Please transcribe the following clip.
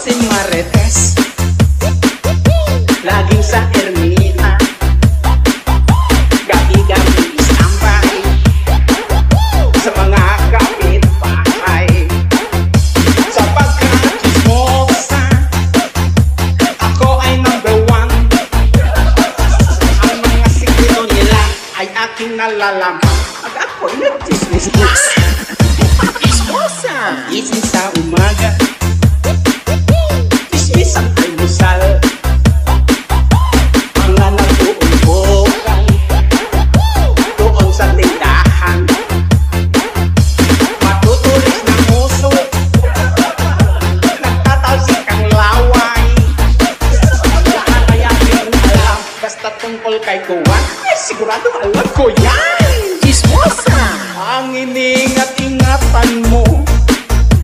si Marites, laging sa ermita, gabi-gabi istambay sa mga kapitbahay. Sa pagkakismosa, ako ay number one. Ang mga sikreto nila ay aking nalalaman. At ako'y nag-chismis-chismis. Chismosa! Gising sa umaga,